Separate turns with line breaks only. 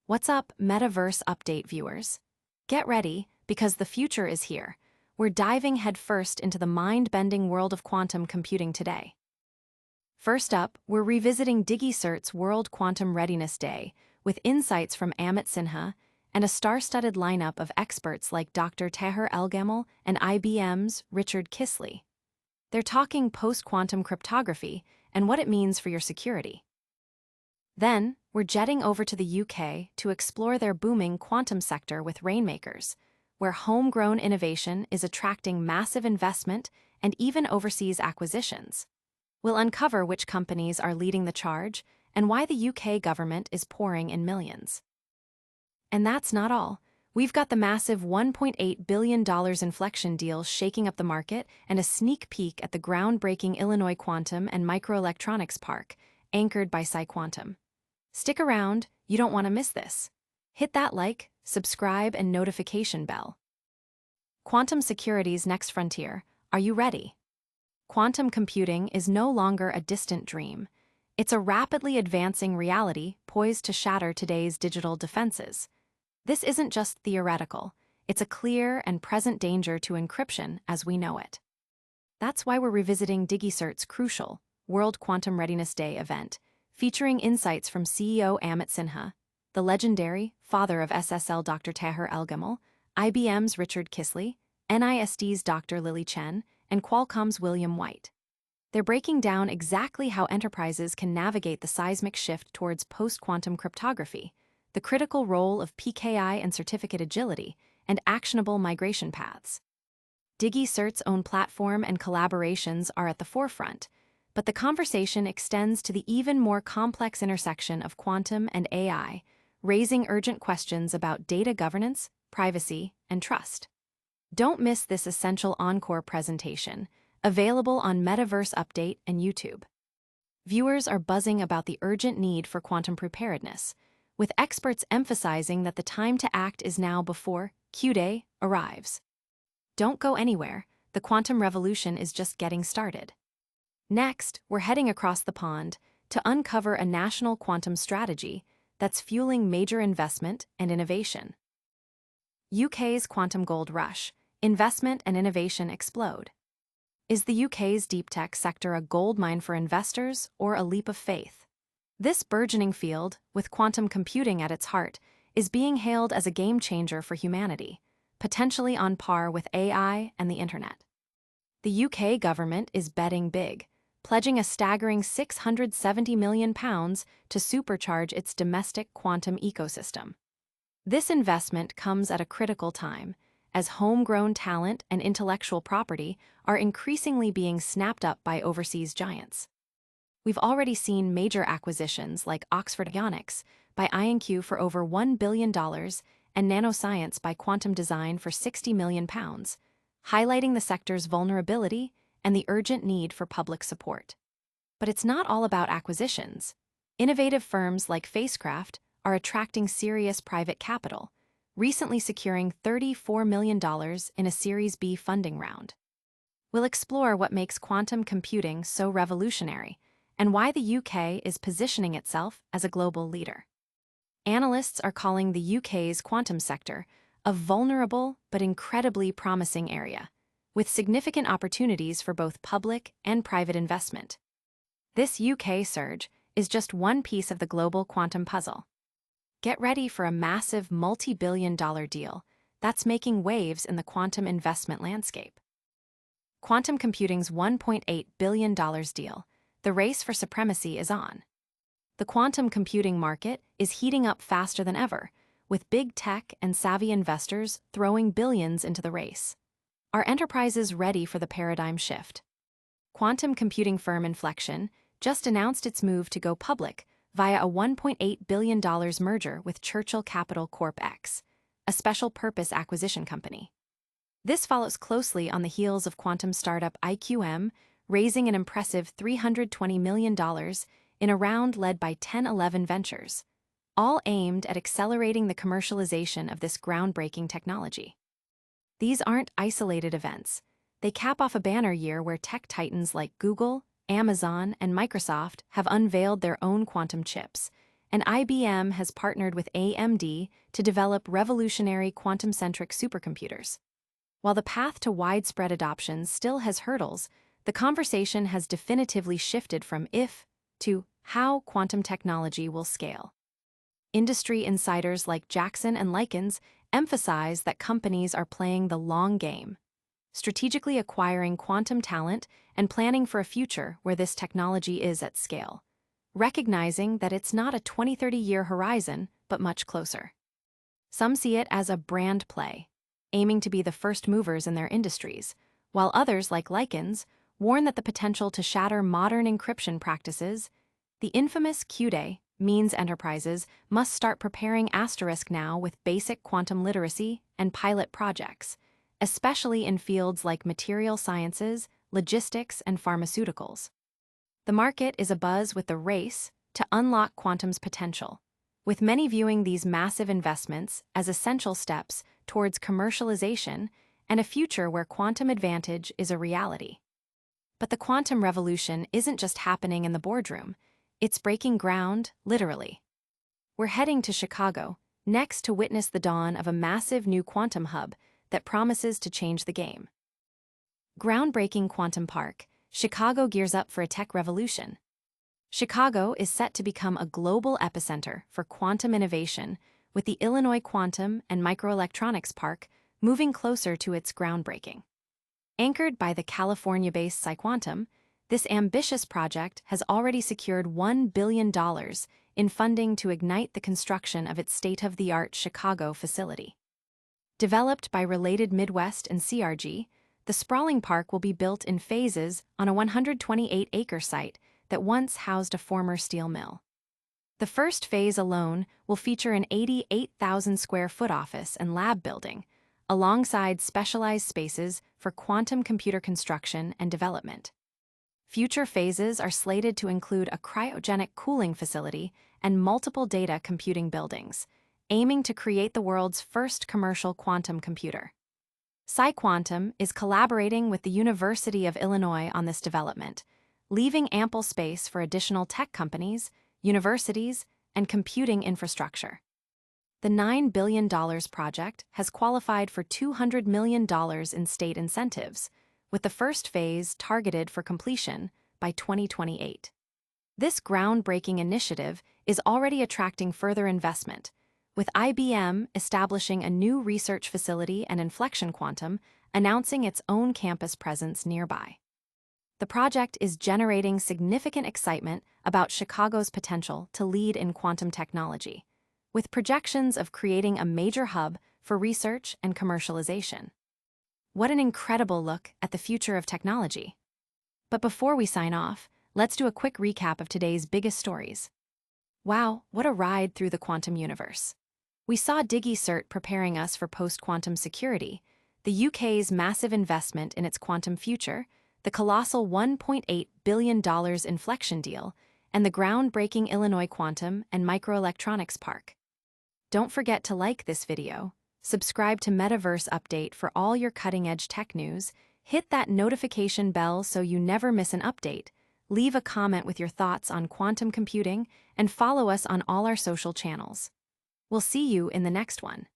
What's up, MetaVerse update viewers? Get ready, because the future is here. We're diving headfirst into the mind-bending world of quantum computing today. First up, we're revisiting DigiCert's World Quantum Readiness Day, with insights from Amit Sinha and a star-studded lineup of experts like Dr. Taher Elgamal and IBM's Richard Kisley. They're talking post-quantum cryptography and what it means for your security. Then, we're jetting over to the UK to explore their booming quantum sector with Rainmakers, where homegrown innovation is attracting massive investment and even overseas acquisitions. We'll uncover which companies are leading the charge and why the UK government is pouring in millions. And that's not all. We've got the massive $1.8 billion Infleqtion deal shaking up the market and a sneak peek at the groundbreaking Illinois Quantum and Microelectronics Park, anchored by PsiQuantum. Stick around, you don't want to miss this. Hit that like, subscribe, and notification bell. Quantum security's next frontier. Are you ready? Quantum computing is no longer a distant dream. It's a rapidly advancing reality poised to shatter today's digital defenses. This isn't just theoretical. It's a clear and present danger to encryption as we know it. That's why we're revisiting DigiCert's crucial World Quantum Readiness Day event, featuring insights from CEO Amit Sinha, the legendary father of SSL Dr. Taher Elgamal, IBM's Richard Kisley, NIST's Dr. Lily Chen, and Qualcomm's William White. They're breaking down exactly how enterprises can navigate the seismic shift towards post-quantum cryptography, the critical role of PKI and certificate agility, and actionable migration paths. DigiCert's own platform and collaborations are at the forefront, but the conversation extends to the even more complex intersection of quantum and AI, raising urgent questions about data governance, privacy, and trust. Don't miss this essential encore presentation, available on MetaVerse Update and YouTube. Viewers are buzzing about the urgent need for quantum preparedness, with experts emphasizing that the time to act is now before Q-Day arrives. Don't go anywhere, the quantum revolution is just getting started. Next, we're heading across the pond to uncover a national quantum strategy that's fueling major investment and innovation. UK's quantum gold rush, investment and innovation explode. Is the UK's deeptech sector a goldmine for investors or a leap of faith? This burgeoning field, with quantum computing at its heart, is being hailed as a game changer for humanity, potentially on par with AI and the internet. The UK government is betting big, pledging a staggering £670 million to supercharge its domestic quantum ecosystem. This investment comes at a critical time, as homegrown talent and intellectual property are increasingly being snapped up by overseas giants. We've already seen major acquisitions like Oxford Ionics by IonQ for over $1 billion and Nanoscience by Quantum Design for £60 million, highlighting the sector's vulnerability and the urgent need for public support. But it's not all about acquisitions. Innovative firms like Phasecraft are attracting serious private capital, recently securing $34 million in a Series B funding round. We'll explore what makes quantum computing so revolutionary and why the UK is positioning itself as a global leader. Analysts are calling the UK's quantum sector a vulnerable but incredibly promising area, with significant opportunities for both public and private investment. This UK surge is just one piece of the global quantum puzzle. Get ready for a massive multi-billion-dollar deal that's making waves in the quantum investment landscape. Quantum computing's $1.8 billion deal, the race for supremacy is on. The quantum computing market is heating up faster than ever, with big tech and savvy investors throwing billions into the race. Are enterprises ready for the paradigm shift? Quantum computing firm Infleqtion just announced its move to go public via a $1.8 billion merger with Churchill Capital Corp, a special-purpose acquisition company. This follows closely on the heels of quantum startup IQM, raising an impressive $320 million in a round led by 1011 Ventures, all aimed at accelerating the commercialization of this groundbreaking technology. These aren't isolated events. They cap off a banner year where tech titans like Google, Amazon, and Microsoft have unveiled their own quantum chips, and IBM has partnered with AMD to develop revolutionary quantum-centric supercomputers. While the path to widespread adoption still has hurdles, the conversation has definitively shifted from if to how quantum technology will scale. Industry insiders like Jackson and Likens emphasize that companies are playing the long game, strategically acquiring quantum talent and planning for a future where this technology is at scale, recognizing that it's not a 20-30-year horizon, but much closer. Some see it as a brand play, aiming to be the first movers in their industries, while others, like Likens, warn that the potential to shatter modern encryption practices, the infamous Q-Day, means enterprises must start preparing asterisk now with basic quantum literacy and pilot projects, especially in fields like material sciences, logistics, and pharmaceuticals. The market is abuzz with the race to unlock quantum's potential, with many viewing these massive investments as essential steps towards commercialization and a future where quantum advantage is a reality. But the quantum revolution isn't just happening in the boardroom, it's breaking ground, literally. We're heading to Chicago next to witness the dawn of a massive new quantum hub that promises to change the game. Groundbreaking Quantum Park, Chicago gears up for a tech revolution. Chicago is set to become a global epicenter for quantum innovation, with the Illinois Quantum and Microelectronics Park moving closer to its groundbreaking. Anchored by the California-based PsiQuantum, this ambitious project has already secured $1 billion in funding to ignite the construction of its state-of-the-art Chicago facility. Developed by Related Midwest and CRG, the sprawling park will be built in phases on a 128-acre site that once housed a former steel mill. The first phase alone will feature an 88,000-square-foot office and lab building, alongside specialized spaces for quantum computer construction and development. Future phases are slated to include a cryogenic cooling facility and multiple data computing buildings, aiming to create the world's first commercial quantum computer. PsiQuantum is collaborating with the University of Illinois on this development, leaving ample space for additional tech companies, universities, and computing infrastructure. The $9 billion project has qualified for $200 million in state incentives, with the first phase targeted for completion by 2028. This groundbreaking initiative is already attracting further investment, with IBM establishing a new research facility and Infleqtion Quantum announcing its own campus presence nearby. The project is generating significant excitement about Chicago's potential to lead in quantum technology, with projections of creating a major hub for research and commercialization. What an incredible look at the future of technology. But before we sign off, let's do a quick recap of today's biggest stories. Wow, what a ride through the quantum universe. We saw DigiCert preparing us for post-quantum security, the UK's massive investment in its quantum future, the colossal $1.8 billion Infleqtion deal, and the groundbreaking Illinois Quantum and Microelectronics Park. Don't forget to like this video, subscribe to MetaVerse Update for all your cutting-edge tech news, hit that notification bell so you never miss an update, leave a comment with your thoughts on quantum computing, and follow us on all our social channels. We'll see you in the next one.